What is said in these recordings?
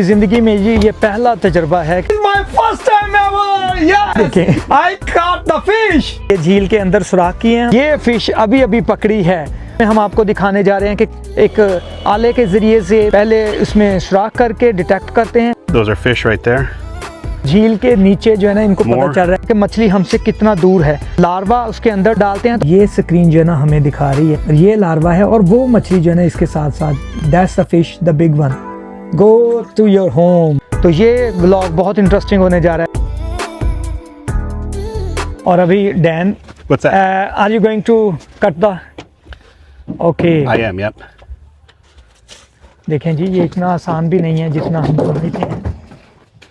जिंदगी में ये पहला तजुर्बा है। My first time ever, yes! देखें, I caught the fish! ये झील के अंदर सुराख किए हैं, ये फिश अभी अभी पकड़ी है। हम आपको दिखाने जा रहे हैं कि एक आले के जरिए से पहले उसमें सुराख करके डिटेक्ट करते हैं। Those are fish right there. झील के नीचे जो है ना इनको पता चल रहा है कि मछली हमसे कितना दूर है। लार्वा उसके अंदर डालते हैं। ये स्क्रीन जो है ना हमें दिखा रही है, ये लार्वा है और वो मछली जो है ना इसके साथ साथ, that's the fish, the big one. Go to your home. तो ये व्लॉग बहुत इंटरेस्टिंग होने जा रहा है। और अभी Dan, are you going to cut the? Okay, I am, yep. देखें जी, ये इतना आसान भी नहीं है जितना हम समझते हैं।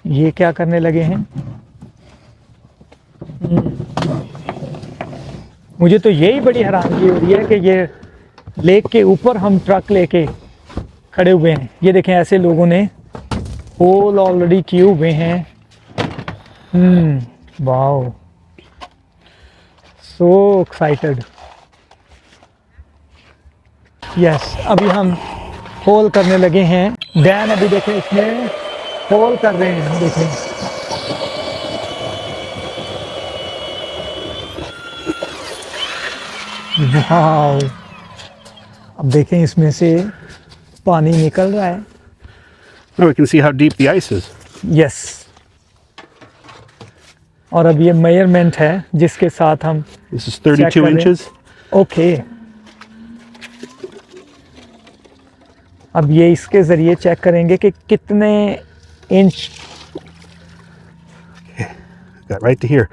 ये क्या करने लगे हैं? मुझे तो यही बड़ी हैरानगी हो रही है कि ये लेक के ऊपर हम ट्रक लेके खड़े हुए हैं। ये देखें, ऐसे लोगों ने होल ऑलरेडी किए हुए हैं। Wow, so excited. यस, अभी हम होल करने लगे हैं। डैन अभी देखें इसमें होल कर रहे हैं, देखें। वाओ, अब देखें इसमें से पानी निकल रहा है। Now we can see how deep the ice is. Yes, और अब ये मेजरमेंट है जिसके साथ हम This is 32 inches. ओके, अब ये इसके ज़रिए चेक करेंगे कि कितने inch. Got right to here.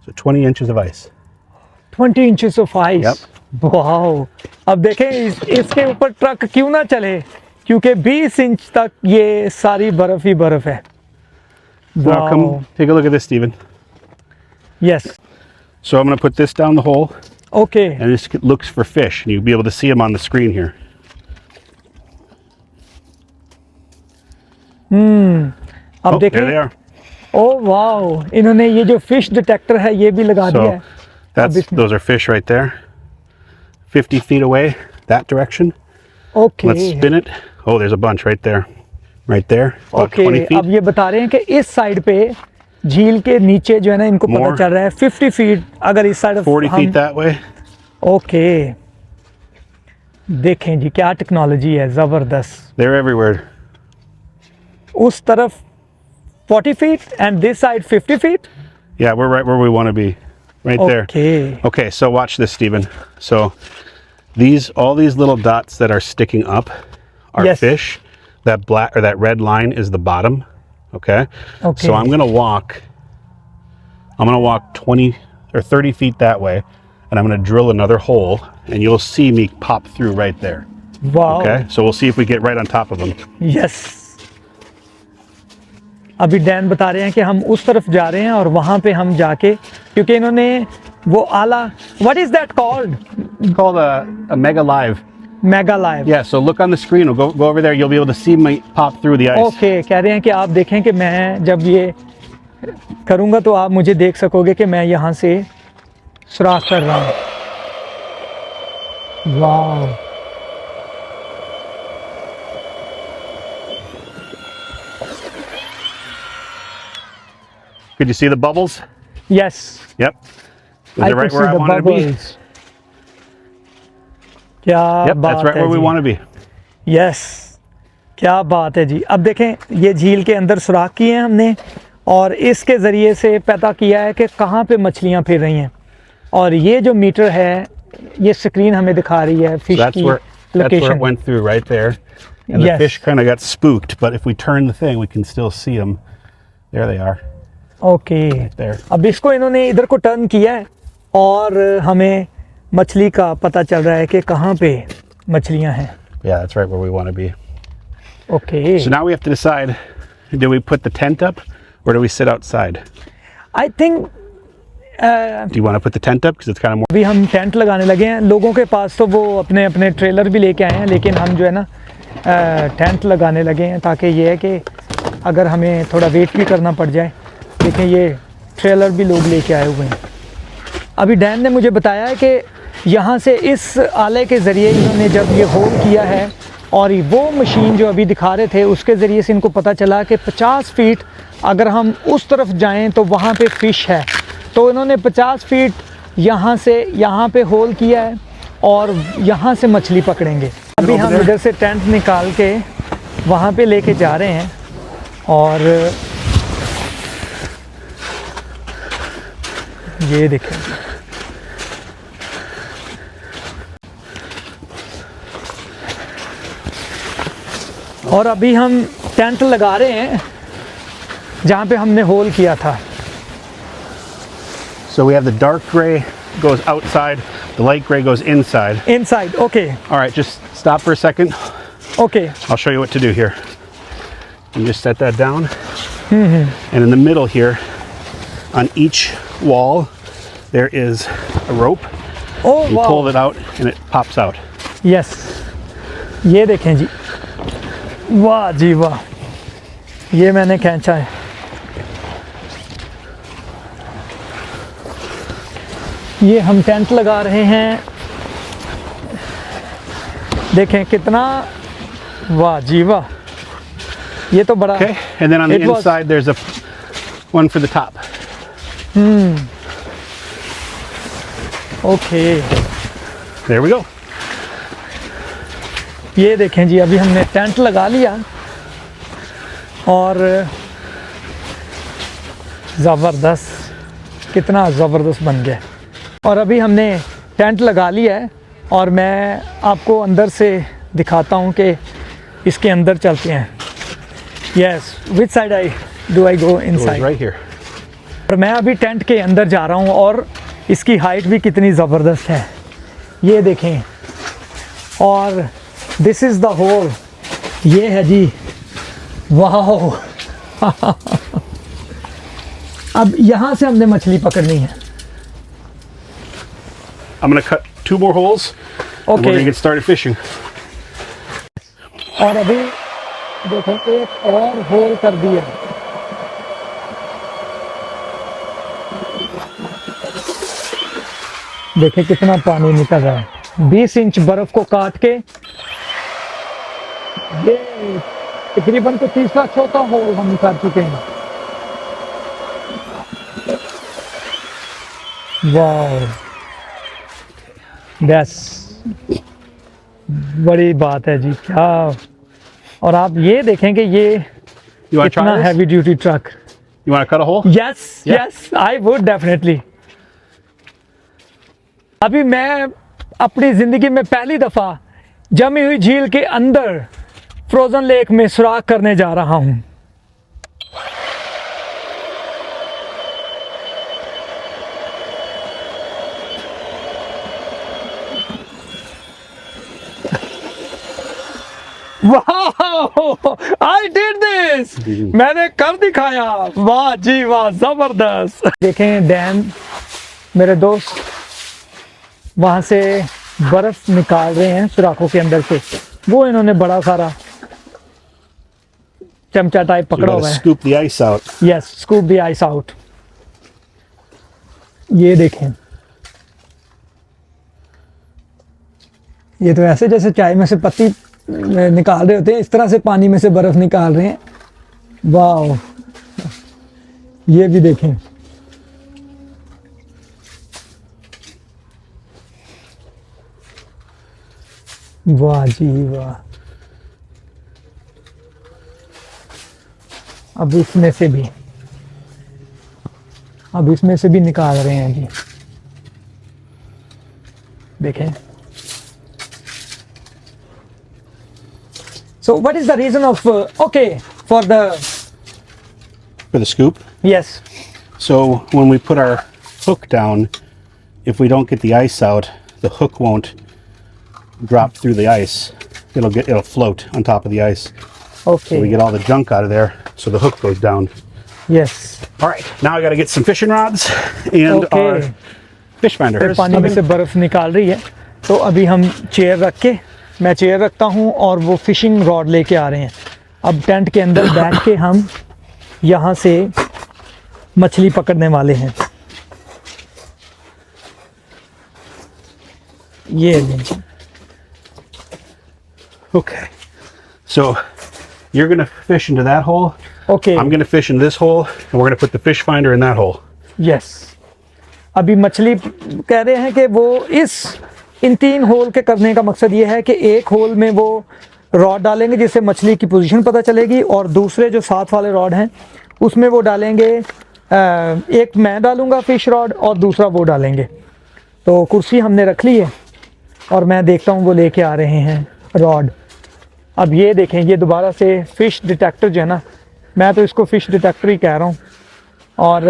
So 20 inches of ice. 20 inches of ice. Yep. Wow, अब देखें इसके ऊपर ट्रक क्यों ना चले, क्योंकि 20 इंच तक ये सारी बर्फ ही बर्फ है। Now come take a look at this, Stephen. Yes, So I'm going to put this down the hole, okay, and this looks for fish, and you'll be able to see them on the screen here. अब Oh, there they देखें। are. Oh wow, इन्होंने ये जो fish detector है ये भी लगा दिया है। So those are fish right there. 50 feet away, that direction. Okay, Let's spin it. Oh, there's a bunch right there. Right there. About 20 okay, अब feet. ये बता रहे हैं कि इस साइड पे झील के नीचे जो है ना इनको पता More. चल रहा है 50 फीट। अगर इस side 40 feet that way. Okay, देखें जी क्या टेक्नोलॉजी है, ज़बरदस्त। They're everywhere. उस तरफ 40 feet and this side 50 feet. Yeah, we're right where we want to be. Right there. Okay, Okay, so watch this, Stephen. So all these little dots that are sticking up are Yes. fish. That black or that red line is the bottom. Okay. Okay. So I'm gonna walk 20 or 30 feet that way, and I'm gonna drill another hole, and you'll see me pop through right there. Wow, Okay. So we'll see if we get right on top of them. Yes. अभी Dan बता रहे हैं कि हम उस तरफ जा रहे हैं और वहाँ पे हम जाके, क्योंकि इन्होंने वो आला, what is that called? It's called a mega live. Mega live. Yeah. So look on the screen. We'll go over there. You'll be able to see me pop through the ice. Okay, कह रहे हैं कि आप देखें कि मैं जब ये करूँगा तो आप मुझे देख सकोगे कि मैं यहाँ से सुराख कर रहा हूँ। वाह, Could you see the bubbles? Yes, Yep. Is I it right could see where I the wanted to be? bubbles. क्या Yep, बात that's right है where we जी। want to be. यस, क्या बात है जी। अब देखें, ये झील के अंदर सुराख किए हैं हमने और इसके ज़रिए से पता किया है कि कहाँ पे मछलियाँ फिर रही हैं। और ये जो मीटर है, ये स्क्रीन हमें दिखा रही है So फिश that's की where it location. went through right there. And Yes. the fish kind of got spooked, but if we turn the thing, we can still see them. There they are, okay, there. अब इसको इन्होंने इधर को turn किया है और हमें मछली का पता चल रहा है कि कहाँ पे मछलियाँ हैं। Yeah, that's right where we want to be. Okay, So now we have to decide, do we put the tent up or do we sit outside? I think Do you want to put the tent up because it's kind of more? अभी हम tent लगाने लगे हैं। लोगों के पास तो वो अपने अपने ट्रेलर भी लेके आए हैं, लेकिन हम जो है ना टेंट लगाने लगे हैं ताकि ये है कि अगर हमें थोड़ा वेट भी करना पड़ जाए। देखें, ये ट्रेलर भी लोग लेके आए हुए हैं। अभी डैन ने मुझे बताया है कि यहाँ से इस आले के ज़रिए इन्होंने जब ये होल किया है और वो मशीन जो अभी दिखा रहे थे उसके ज़रिए से इनको पता चला कि 50 फीट अगर हम उस तरफ जाएं तो वहाँ पे फ़िश है। तो इन्होंने 50 फीट यहाँ से यहाँ पे होल किया है और यहाँ से मछली पकड़ेंगे। अभी हम इधर से टेंट निकाल के वहाँ पे लेके जा रहे हैं और ये देखें और अभी हम टेंट लगा रहे हैं जहाँ पे हमने होल किया था। So we have the dark gray goes outside, the light gray goes inside. Inside, okay. All right, just stop for a second. Okay. I'll show you what to do here. You just set that down. And in the middle here, on each wall, there is a rope. Oh, You wow. pull it out and it pops out. Yes. ये देखें जी, वाह जी वाह, ये मैंने खींचा है। ये हम टेंट लगा रहे हैं, देखें कितना, वाह जी वाह, ये तो बड़ा। Okay, and then on the It was- inside, there's a one for the top. Okay, There we go. ये देखें जी, अभी हमने टेंट लगा लिया और ज़बरदस्त, कितना ज़बरदस्त बन गया। और अभी हमने टेंट लगा लिया है और मैं आपको अंदर से दिखाता हूँ कि इसके अंदर चलते हैं। Yes, which side I go It inside. goes right here. और मैं अभी टेंट के अंदर जा रहा हूँ और इसकी हाइट भी कितनी ज़बरदस्त है, ये देखें। और दिस इज़ द होल, ये है जी, वाह। अब यहाँ से हमने मछली पकड़नी है। I'm gonna cut 2 more holes. And we're okay, gonna get started fishing. और अभी देखो एक और होल कर दिया। देखिए कितना पानी निकल रहा है। 20 इंच बर्फ को काट के ये तकरीबन तो तीसरा चौथा होल हम कर चुके हैं। वाह, बस बड़ी बात है जी, क्या। और आप ये देखें कि ये You wanna इतना try this? Heavy duty truck. You wanna cut a hole? Yes Yeah. Yes, I would definitely. अभी मैं अपनी ज़िंदगी में पहली दफ़ा जमी हुई झील के अंदर फ्रोज़न लेक में सुराख करने जा रहा हूँ। वाह, आई डिड दिस, मैंने कर दिखाया, वाह जी वाह, जबरदस्त। देखें डैम, मेरे दोस्त वहां से बर्फ निकाल रहे हैं सुराखों के अंदर से। वो इन्होंने बड़ा सारा चमचा टाइप So you पकड़ा gotta हुआ है। scoop the ice out. Yes, scoop the ice out. ये देखें, ये तो ऐसे जैसे चाय में से पत्ती निकाल रहे होते हैं, इस तरह से पानी में से बर्फ निकाल रहे हैं। वाह, ये भी देखें, वाह जी वाह। अब इसमें से भी निकाल रहे हैं जी, देखें। So what is the reason of okay for the For the scoop. yes, So when we put our hook down, if we don't get the ice out, the hook won't drop through the ice. It'll float on top of the ice. okay, So we get all the junk out of there, so the hook goes down. yes, All right, now I got to get some fishing rods and okay. our fish finder. Here's पानी में से बर्फ निकाल रही है, तो अभी हम चेयर रख के, मैं चेयर रखता हूँ और वो फिशिंग रॉड लेके आ रहे हैं। अब टेंट के अंदर बैठ के हम यहाँ से मछली पकड़ने वाले हैं। ये लीजिए। Okay. So you're going to fish into that hole. Okay. I'm going to fish in this hole, and we're going to put the fish finder in that hole. Yes, अभी मछली कह रहे हैं कि वो इन 3 होल के करने का मकसद ये है कि एक होल में वो रॉड डालेंगे जिससे मछली की पोजीशन पता चलेगी, और दूसरे जो साथ वाले रॉड हैं उसमें वो डालेंगे, एक मैं डालूंगा फिश रॉड और दूसरा वो डालेंगे। तो कुर्सी हमने रख ली है और मैं देखता हूँ वो लेके आ रहे हैं रॉड। अब ये देखें, ये दोबारा से फ़िश डिटेक्टर जो है ना, मैं तो इसको फ़िश डिटेक्टर ही कह रहा हूँ, और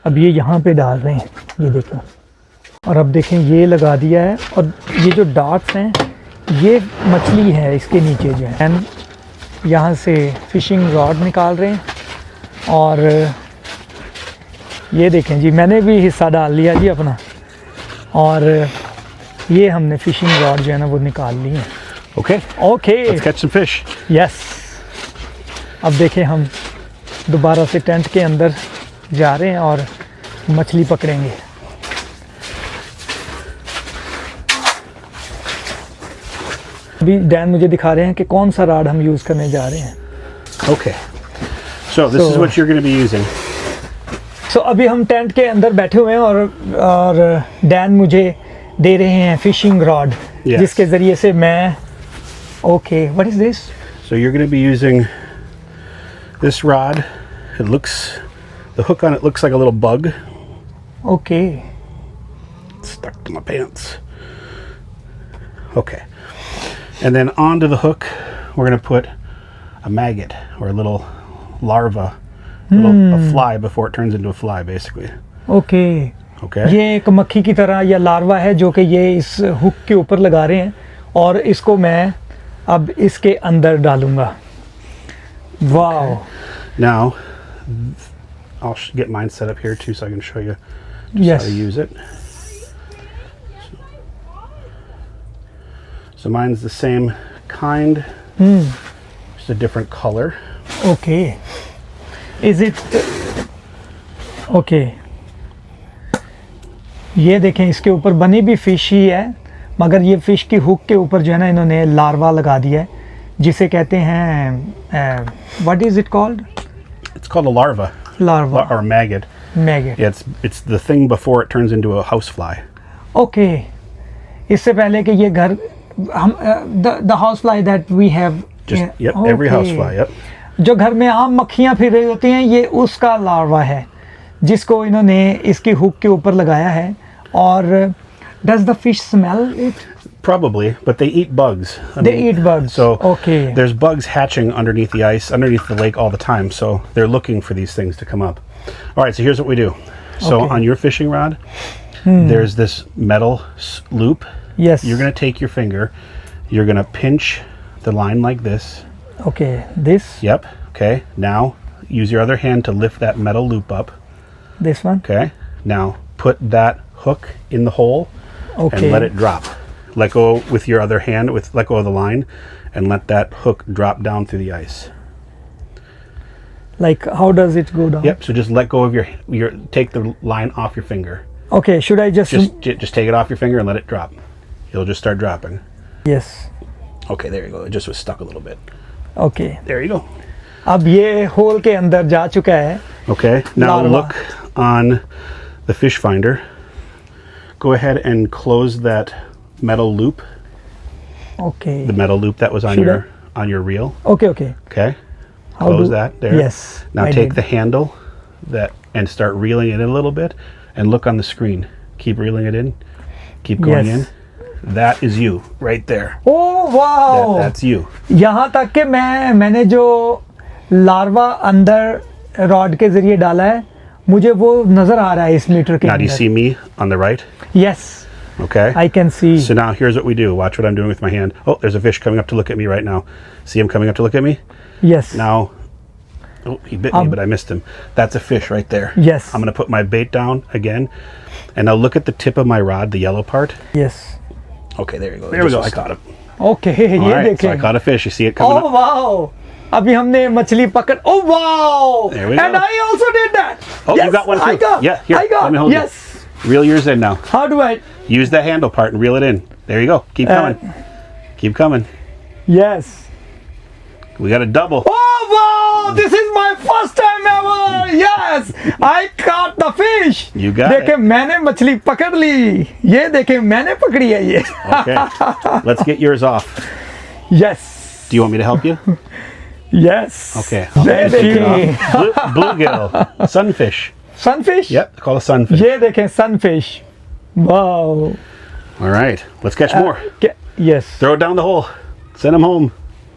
अब ये यहाँ पे डाल रहे हैं, ये देखें। और अब देखें ये लगा दिया है, और ये जो डॉट्स हैं ये मछली है इसके नीचे जो है। एंड यहाँ से फ़िशिंग रॉड निकाल रहे हैं, और ये देखें जी, मैंने भी हिस्सा डाल लिया जी अपना, और ये हमने फ़िशिंग रॉड जो है ना वो निकाल ली है। Okay. Okay, Let's catch some fish. Yes. अब देखें हम दोबारा से टेंट के अंदर जा रहे हैं और मछली पकड़ेंगे। अभी डैन मुझे दिखा रहे हैं कि कौन सा रॉड हम यूज़ करने जा रहे हैं। Okay. So this is what you're going to be using. सो अभी हम टेंट के अंदर बैठे हुए हैं, और डैन मुझे दे रहे हैं फिशिंग रॉड, Yes. जिसके ज़रिए से मैं, okay, what is this? So you're going to be using this rod. It looks, the hook on it looks like a little bug. Okay, Stuck to my pants. Okay. And then onto the hook, we're going to put a maggot or a little larva, a fly before it turns into a fly, basically. Okay. Okay. ये एक मक्खी की तरह या larva है जो कि ये इस हुक के ऊपर लगा रहे हैं, और इसको मैं अब इसके अंदर डालूंगा। Wow. Now, I'll get mine set up here too, so I can show you just Yes. how to use it. So mine's the same kind, just a different color. Okay, is it okay. ये देखें, इसके ऊपर बनी भी fish ही है, मगर ये fish की हुक के ऊपर जो है ना इन्होंने लार्वा लगा दिया है, जिसे कहते हैं what is it called? It's called a larva larva or maggot. Migrate. Yeah, it's the thing before it turns into a housefly. Okay, इससे पहले कि ये घर हम the house fly that we have, Just yep, every housefly. Yep. जो घर में आम मक्खियाँ फिर रही होती हैं, ये उसका लार्वा है जिसको इन्होंने इसकी हुक के ऊपर लगाया है। और does the fish smell it? Probably, but they eat bugs. They eat bugs. So Okay. there's bugs hatching underneath the ice, underneath the lake all the time. So they're looking for these things to come up. All right, so here's what we do. So Okay. on your fishing rod, there's this metal loop. Yes. You're going to take your finger, you're going to pinch the line like this. Okay, this, Yep. Okay. Now use your other hand to lift that metal loop up. this one. Okay. Now put that hook in the hole Okay. and let it drop. Let go with your other hand, let go of the line, and let that hook drop down through the ice. Like, how does it go down? Yep. So just let go of your take the line off your finger. Okay, should I just Just take it off your finger and let it drop. It'll just start dropping. Yes. Okay, there you go. It just was stuck a little bit. Okay. There you go. अब ये whole के अंदर जा चुका है। Okay. Now Larva. look on the fish finder. Go ahead and close that metal loop. Okay. The metal loop that was on Should on your reel. Okay, okay. Okay. How Close do- that there. Yes. Now I take did. the handle and start reeling it in a little bit, and look on the screen. Keep reeling it in. Keep going Yes. in. That is you right there. Oh wow! That's you. यहाँ तक कि मैंने जो larva अंदर rod के जरिए डाला है, मुझे वो नजर आ रहा है इस मीटर के Now do you see me on the right? Yes, Okay. I can see. So now here's what we do. Watch what I'm doing with my hand. Oh, there's a fish coming up to look at me right now. See him coming up to look at me? Yes. Now, oh, he bit me, but I missed him. That's a fish right there. Yes. I'm going to put my bait down again. And now look at the tip of my rod, the yellow part. Yes. Okay, there you go. There we go. I caught him. Okay, All ये right, so I देखें। caught a fish. You see it coming Oh up? wow! अभी हमने मछली पकड़। Oh wow! There we And go. I also did that. Oh, yes, you got one too. I got. Yeah, here. I got. Let me hold Yes. you. Reel yours in now. How do I? Use that handle part and reel it in. There you go. Keep coming. Keep coming. Yes. We got a double. Oh wow! This is my first time ever. Yes, I caught the fish. You got देखे it. मैंने मछली पकड़ ली. ये देखे मैंने पकड़ी है ये. Okay. Let's get yours off. Yes. Do you want me to help you? Yes. Okay. ये Take it देखें. off. Bluegill. Sunfish. Sunfish. Yep. Call a sunfish. ये देखें sunfish. Wow. All right. Let's catch more. Yes. Throw it down the hole. Send them home.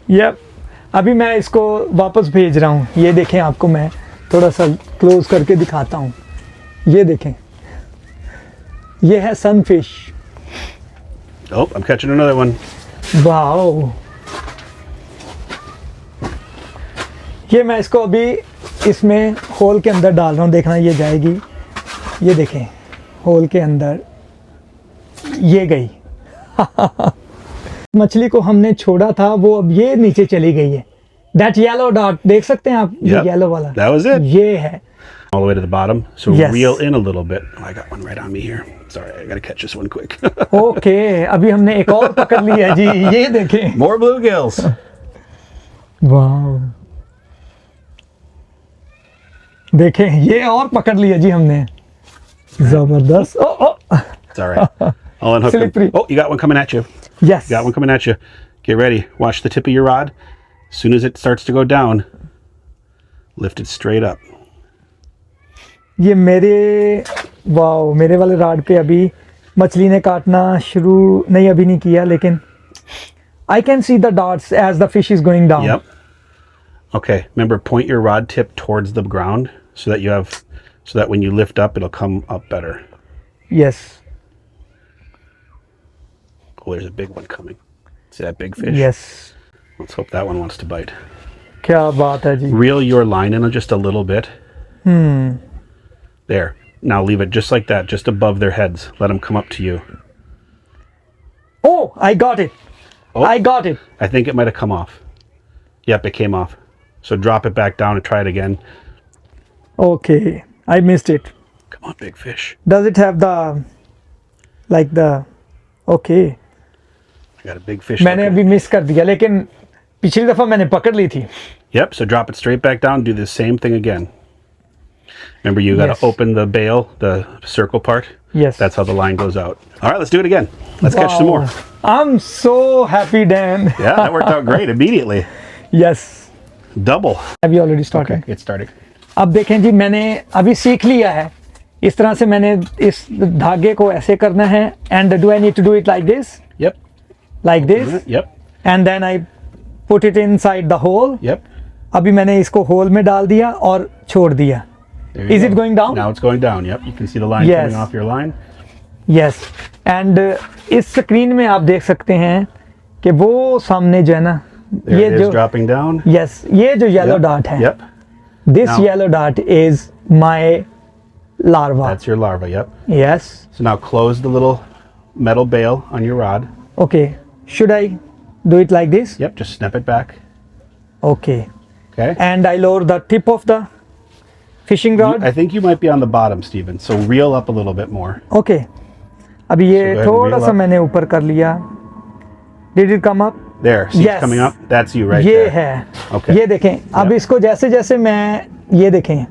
Yep. अभी मैं इसको वापस भेज रहा हूँ. ये देखें आपको मैं थोड़ा सा क्लोज करके दिखाता हूँ. ये देखें. ये है sunfish. Oh, I'm catching another one. Wow. ये मैं इसको अभी इसमें होल के अंदर डाल रहा हूँ. देखना ये जाएगी. ये देखें होल के अंदर ये गई. मछली को हमने छोड़ा था वो अब ये नीचे चली गई है. That yellow dot देख सकते हैं आप. ये Yep. येलो वाला That was it. ये है. All the way to the bottom. So Yes. reel in a little bit. Oh, I got one right on me here. Sorry, I gotta catch this one quick. Okay अभी हमने एक और पकड़ ली है जी. ये देखें. More bluegills. वाओ. देखें ये और पकड़ लिया जी हमने. जबरदस्त. ओ ओ. It's all right. I'll unhook them. Slippery. Oh, you got one coming at you. Yes. Got one coming at you. Get ready. Watch the tip of your rod. As soon as it starts to go down, lift it straight up. ये मेरे wow मेरे वाले rod पे अभी मछली ने काटना शुरू नहीं अभी नहीं किया लेकिन I can see the dots as the fish is going down. Yep. Okay. Remember, point your rod tip towards the ground so that when you lift up, it'll come up better. Yes. Oh, there's a big one coming. See that big fish? Yes. Let's hope that one wants to bite. क्या बात है जी. Reel your line in just a little bit. There. Now leave it just like that, just above their heads. Let them come up to you. Oh, I got it. Oh. I got it. I think it might have come off. Yep, it came off. So drop it back down and try it again. Okay, I missed it. Come on, big fish. Does it have the like the okay. I got a big fish. मैंने अभी miss कर दिया लेकिन पिछली दफा मैंने पकड़ ली थी. Yep, so drop it straight back down. Do the same thing again. Remember, you got to Yes. open the bail, the circle part. Yes. That's how the line goes out. All right, let's do it again. Let's catch some more. Wow. I'm so happy, Dan. Yeah, that worked out great immediately. Yes. Double. Have you already started? Okay, get started. अब देखें जी मैंने अभी सीख लिया है. इस तरह से मैंने इस धागे को ऐसे करना है. And do I need to do it like this? Yep. Like this? Yep. And then I put it inside the hole. Yep. अभी मैंने इसको होल में डाल दिया और छोड़ दिया. There you Is go. it going down? Now it's going down. Yep. You can see the line Yes. coming off your line. Yes. And इस स्क्रीन में आप देख सकते हैं कि वो सामने जो है ना There ये it is जो dropping down. yes ये जो येलो Yep. डॉट है. Yep. This Now- yellow dot is my larva. That's your larva. Yep. Yes. So now close the little metal bail on your rod. Okay. Should I do it like this? Yep. Just snap it back. Okay. Okay. And I lower the tip of the fishing rod. I think you might be on the bottom, Steven. So reel up a little bit more. Okay. अभी So go ये ahead and थोड़ा reel सा up. मैंने ऊपर कर लिया. Did it come up? There. See Yes. it's coming up? That's you right ये there. है. Okay. ये देखें. अब Yep. इसको जैसे जैसे मैं ये देखें.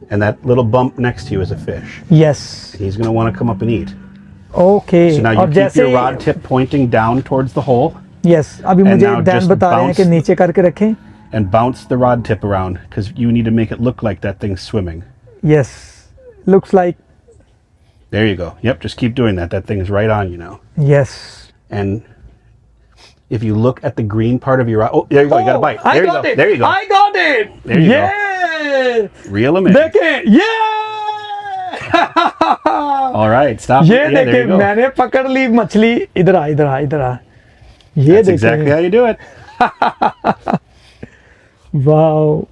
And that little bump next to you is a fish. Yes. He's going to want to come up and eat. Okay. So now you और keep जैसे your rod tip pointing down towards the hole yes अभी And मुझे now Dan just बता रहे हैं bounce. कि नीचे करके रखें. and bounce the rod tip around because you need to make it look like that thing's swimming. Yes. Looks like There you go. Yep, just keep doing that. That thing is right on you now. yes. And if you look at the green part of your rod, oh, there you go. You got a bite. I There you got go. it. There you go. I got it. There you go. yeah. Reel them in. देखें. Yeah. All right, stop. ये Yeah, there देखें you go. मैंने पकड़ ली मछली. इधर आ इधर आ इधर आ. ये That's exactly how you do it. Wow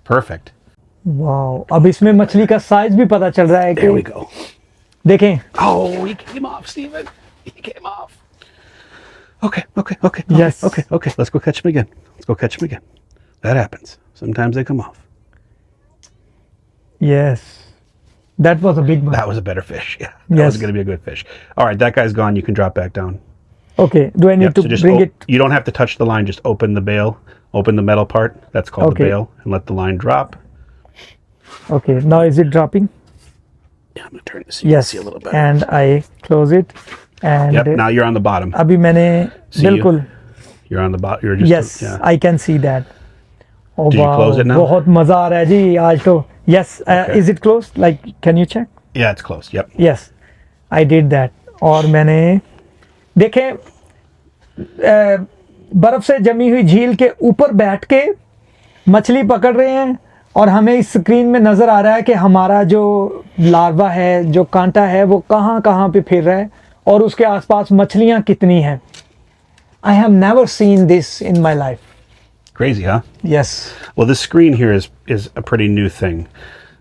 Perfect. Wow. अब इसमें मछली का साइज भी पता चल रहा है There we कि go. देखें. Oh, he came off, Steven. He came off. Okay. Yes. Okay. Let's go catch him again. That happens. Sometimes they come off. Yes. That was a big one. That was a better fish. Yeah. That Yes. was going to be a good fish. All right, that guy's gone. You can drop back down. Okay, do I need Yep, to so just bring it? you don't have to touch the line, just open the bail, open the metal part, that's called Okay. the bail, and let the line drop. Okay, now is it dropping? Yeah, I'm gonna turn this so you can Yes, see a little better. and I close it. And Yep, now you're on the bottom. अभी मैंने See, बिल्कुल You're on the bottom. You're just yes, yeah. I can see that. Oh Did you wow, close it now? बहुत मजा आ रहा है जी आज तो. Yes, Okay. is it closed? Like, can you check? Yeah, it's closed. Yep. Yes, I did that. और मैंने देखें बर्फ से जमी हुई झील के ऊपर बैठ के मछली पकड़ रहे हैं और हमें इस स्क्रीन में नज़र आ रहा है कि हमारा जो लार्वा है, जो कांटा है, वो कहाँ कहाँ पे फिर रहा है और उसके आसपास मछलियाँ कितनी हैं. I have never seen this in my life. Crazy, huh? Yes. Well, this screen here is a pretty new thing.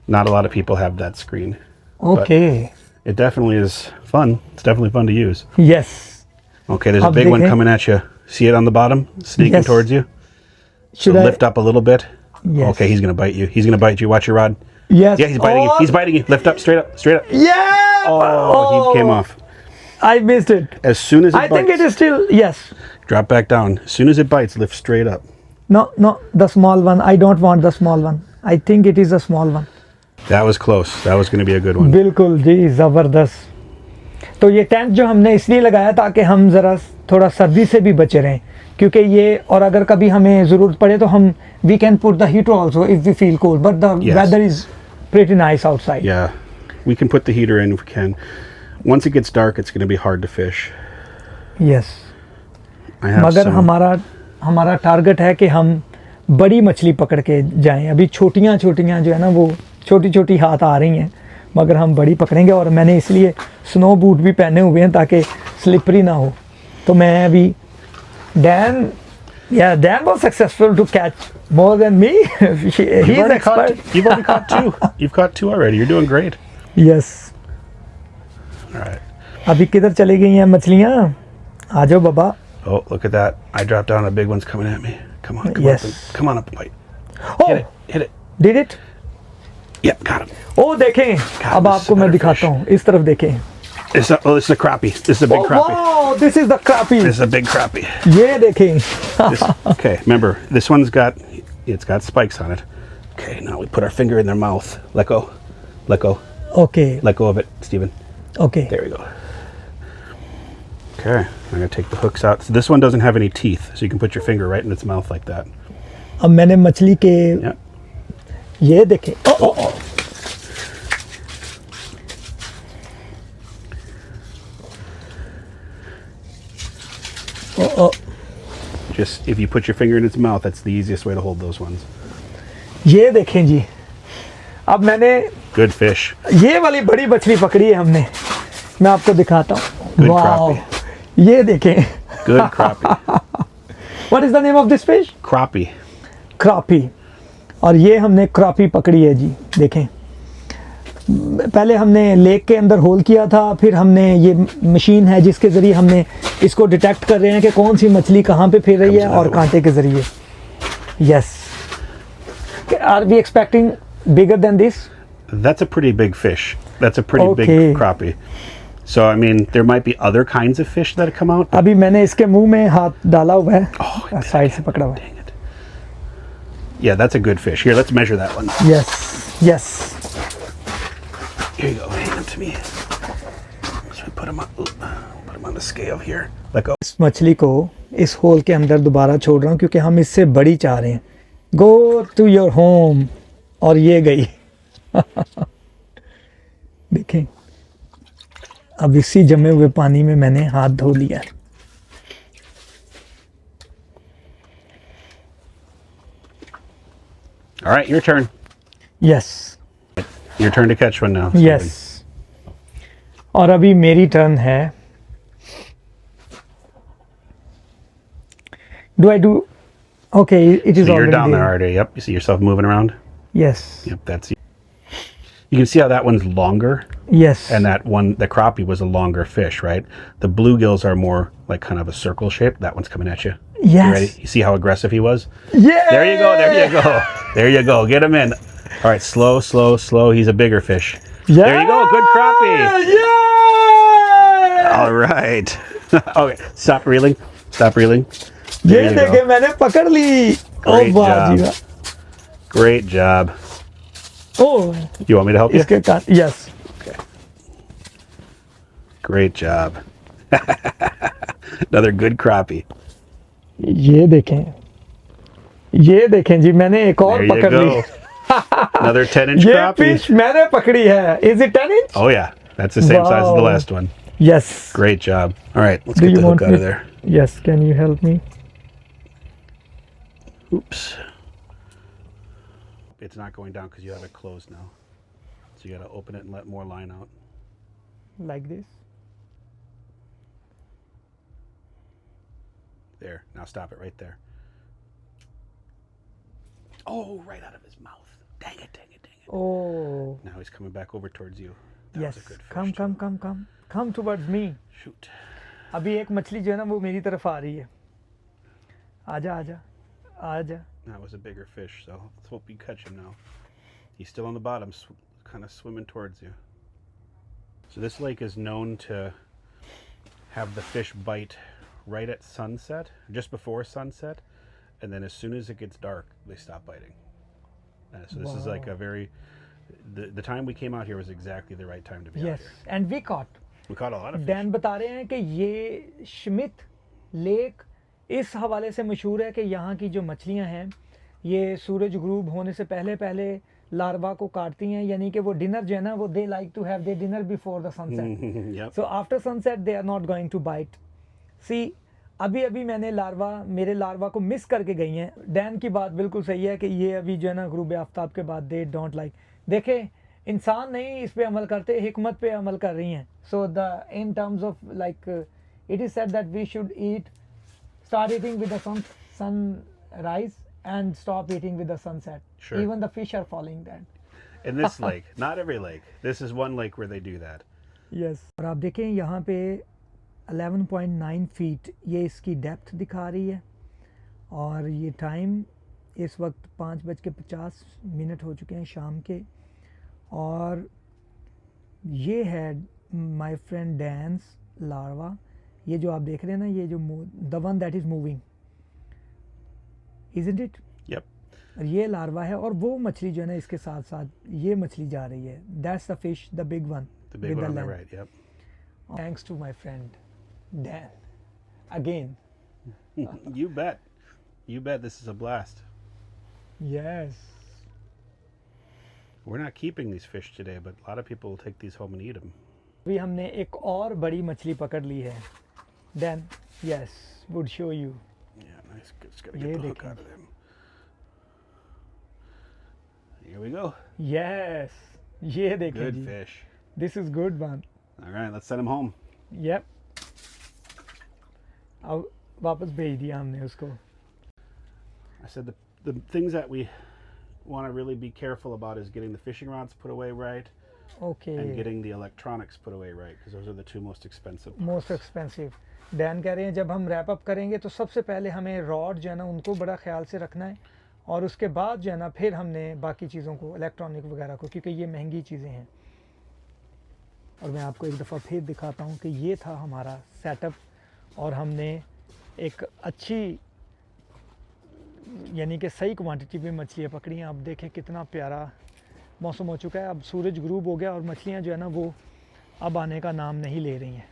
Not a lot of people have that screen. Okay. It definitely is fun. It's definitely fun to use. Yes. Okay, there's a Ab big one dekhe. coming at you. See it on the bottom, sneaking Yes. towards you. So Should I lift up a little bit. Yes. Okay, he's gonna bite you. He's gonna bite you. Watch your rod. Yes. Yeah, he's biting you. Oh, He's biting you. Lift up, straight up, straight up. Yeah. Oh, he came off. I missed it. As soon as it I bites, think it is still yes. drop back down. As soon as it bites, lift straight up. No, the small one. I don't want the small one. I think it is a small one. That was close. That was gonna be a good one. बिल्कुल जी, ज़बरदस्त. तो ये tent जो हमने इसलिए लगाया ताकि हम ज़रा थोड़ा सर्दी से भी बचे रहें, क्योंकि ये और अगर कभी हमें ज़रूरत पड़े तो हम we can put the heater also if we feel cold, but the Yes. weather is pretty nice outside. Yeah, we can put the heater in if we can. Once it gets dark, it's gonna be hard to fish. Yes. I have मगर some. हमारा target है कि हम बड़ी मछली पकड़ के जाएं. अभी छोटियां जो है ना, वो छोटी छोटी हाथ आ रही हैं, मगर हम बड़ी पकड़ेंगे. और मैंने इसलिए स्नो बूट भी पहने हुए हैं ताकि स्लिपरी ना हो. तो मैं अभी Dan was successful to catch more than me. He's expert. You've already caught two. You've caught two already. You're doing great. Yes. All right. अभी किधर चली गई हैं मछलियाँ? आ जाओ बाबा. Oh, look at that. I dropped down. A big one's coming at me. Come on. Yes. Come on up and bite. Oh, Hit it. Hit it. did it? Yep, got him. ओ देखें, अब this is आपको a मैं better दिखाता fish. हूँ. इस तरफ देखें. This is a crappie. This is a big Oh, crappie. wow, this is the crappie. This is a big crappie. ये देखें. Okay, remember, this one's got spikes on it. Okay, now we put our finger in their mouth. Let go. Let go. Okay, Let go of it, Steven. okay. There we go. Okay, I'm gonna take the hooks out. So this one doesn't have any teeth, so you can put your finger right in its mouth like that. अब मैंने मछली के Yeah. ये देखें. Oh. Oh. Just if you put your finger in its mouth, that's the easiest way to hold those ones. ये देखें जी. अब मैंने Good fish. ये वाली बड़ी मछली पकड़ी है हमने. मैं आपको दिखाता हूँ. Good wow. crappie. ये देखें. Good crappie. What is the name of this fish? Crappie. Crappy. और ये हमने क्रापी पकड़ी है जी. देखें, पहले हमने लेक के अंदर होल किया था, फिर हमने ये मशीन है जिसके ज़रिए हमने इसको डिटेक्ट कर रहे हैं कि कौन सी मछली कहाँ पे फिर रही है, और कांटे के ज़रिए. Yes. Are we expecting bigger than this? That's a pretty big fish. That's a pretty Okay. big crappie. So I mean, there might be other kinds of fish that come out. But अभी मैंने इसके मुंह में हाथ डाला हुआ है. Oh, side से पकड़ा हुआ है. dang it. Yeah, that's a good fish. Here, let's measure that one. Yes. Yes. Here you go. Hang on to me. So we put him on the scale here. Let go. इस मछली को इस whole के अंदर दोबारा छोड़ रहा हूँ क्योंकि हम इससे बड़ी चाह रहे हैं. Go to your home. और ये गई. देखें, अब इसी जमे हुए पानी में मैंने हाथ धो लिया. All right, your turn. Yes. Your turn to catch one now. Yes. और अभी मेरी टर्न है. Do I do? Okay, it is So you're down there already. already. Yep. You see yourself moving around? Yes. Yep, that's you. You can see how that one's longer, yes. and that one, the crappie, was a longer fish, right? The bluegills are more like kind of a circle shape. That one's coming at you. You ready? Yes. You see how aggressive he was? Yeah. There you go. There you go. There you go. Get him in. All right, slow, slow, slow. He's a bigger fish. Yeah. There you go. Good crappie. Yeah. All right. Okay, stop reeling. Stop reeling. ये There you देखे go. मैंने पकड़ ली। ओ Great वाह जी job. वाह। Great job. O You want me to help you? इसके कान, yes Great job. Another good crappie. ये देखें जी, मैंने एक और There you पकड़ ली। go. Another 10-inch ये crappie. फिश मैंने पकड़ी है। Is it 10 inch? Oh yeah, that's the same size as the Wow. last one. Yes. Great job. All right, let's Do get you the hook want out me? of there. Yes. Can you help me? Oops. It's not going down because you have it closed now. So you got to open it and let more line out. Like this. There. Now stop it right there. Oh, right out of his mouth. Dang it, dang it, dang it. Oh. Now he's coming back over towards you. That Yes. was a good fish. Come, too. come, come, come. Come towards me. Shoot. अभी एक मछली जो है ना वो मेरी तरफ आ रही है। आजा आजा आजा। That was a bigger fish, so let's hope you catch him now. He's still on the bottom, kind of swimming towards you. So this lake is known to have the fish bite right at sunset, just before sunset, and then as soon as it gets dark, they stop biting. So this is like a very, the time we came out here was exactly the right time to be Yes. out here. And we caught. We caught a lot of fish. Dan बता रहे हैं कि ये श्मित lake इस हवाले से मशहूर है कि यहाँ की जो मछलियाँ हैं ये सूरज गुरूब होने से पहले पहले लार्वा को काटती हैं, यानी कि वो डिनर जो है ना वो they like to have their dinner before the sunset. Yep. So after sunset they are not going to bite. See अभी अभी मैंने मेरे लार्वा को मिस करके गई हैं। डैन की बात बिल्कुल सही है कि ये अभी जो है ना गुरूब आफ्ताब के बाद दे डोंट लाइक। देखें इंसान नहीं इस पे अमल करते, हिकमत पे अमल कर रही हैं। So the in terms of like it is said that we should start eating with the sunrise and stop eating with the sunset. Sure. Even the fish are following that. In this lake, not every lake. This is one lake where they do that. Yes. और आप देखें यहाँ पे 11.9 feet ये इसकी depth दिखा रही है और ये टाइम इस वक्त 5:50 हो चुके हैं शाम के। और ये है माय फ्रेंड डैन्स लार्वा। ये जो आप देख रहे हैं ना, ये जो the one that is moving, isn't it? Yep. और ये लार्वा है और वो मछली जो है ना इसके साथ साथ ये मछली जा रही है। That's the fish, the big one The big one on the right. Yep. Thanks to my friend Dan again. You bet. You bet. This is a blast. Yes. We're not keeping these fish today, but a lot of people will take these home and eat them. अभी हमने एक और बड़ी मछली पकड़ ली है। Dan yes would show you. Yeah, nice. Just gotta ये get the hook देखें। out of them. Here we go. Yes ये देखें Good जी, fish. This is good one. All right, let's send him home. Yep अब वापस भेज दिया हमने उसको। I said the things that we want to really be careful about is getting the fishing rods put away right okay and getting the electronics put away right, because those are the two most expensive. Most expensive. Dan कह रहे हैं जब हम wrap up करेंगे तो सबसे पहले हमें रॉड जो है ना उनको बड़ा ख्याल से रखना है और उसके बाद जो है ना फिर हमने बाकी चीज़ों को इलेक्ट्रॉनिक वगैरह को, क्योंकि ये महंगी चीज़ें हैं। और मैं आपको एक दफ़ा फिर दिखाता हूँ कि ये था हमारा सेटअप और हमने एक अच्छी यानी कि सही क्वांटिटी में मछलियाँ पकड़ी हैं। अब देखें कितना प्यारा मौसम हो चुका है। अब सूरज गुरूब हो गया और मछलियाँ जो है ना वो अब आने का नाम नहीं ले रही हैं।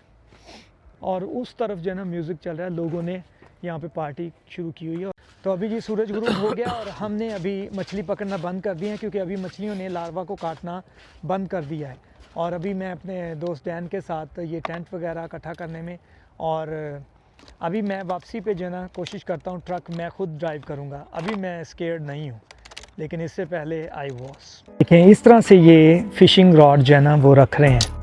और उस तरफ जो है ना म्यूज़िक चल रहा है, लोगों ने यहाँ पे पार्टी शुरू की हुई है। तो अभी जी सूरज गुरूब हो गया और हमने अभी मछली पकड़ना बंद कर दिया है, क्योंकि अभी मछलियों ने लार्वा को काटना बंद कर दिया है। और अभी मैं अपने दोस्त डैन के साथ ये टेंट वगैरह इकट्ठा करने में, और अभी मैं वापसी पे जो है ना कोशिश करता हूँ ट्रक मैं ख़ुद ड्राइव करूँगा। अभी मैं स्केर्ड नहीं हूँ, लेकिन इससे पहले आई वॉस। देखें इस तरह से ये फ़िशिंग रॉड जो है ना वो रख रहे हैं।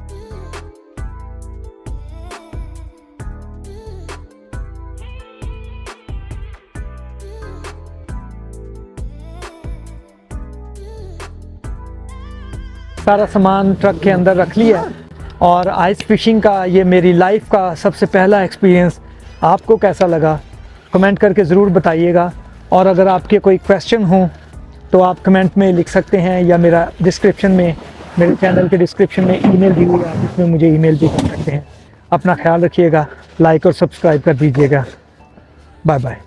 सारा सामान ट्रक के अंदर रख लिया और आइस फिशिंग का ये मेरी लाइफ का सबसे पहला एक्सपीरियंस आपको कैसा लगा कमेंट करके ज़रूर बताइएगा। और अगर आपके कोई क्वेश्चन हो तो आप कमेंट में लिख सकते हैं, या मेरे चैनल के डिस्क्रिप्शन में ईमेल दी हुई है, जिसमें मुझे ईमेल भी कर सकते हैं। अपना ख्याल रखिएगा, लाइक और सब्सक्राइब कर दीजिएगा। Bye bye.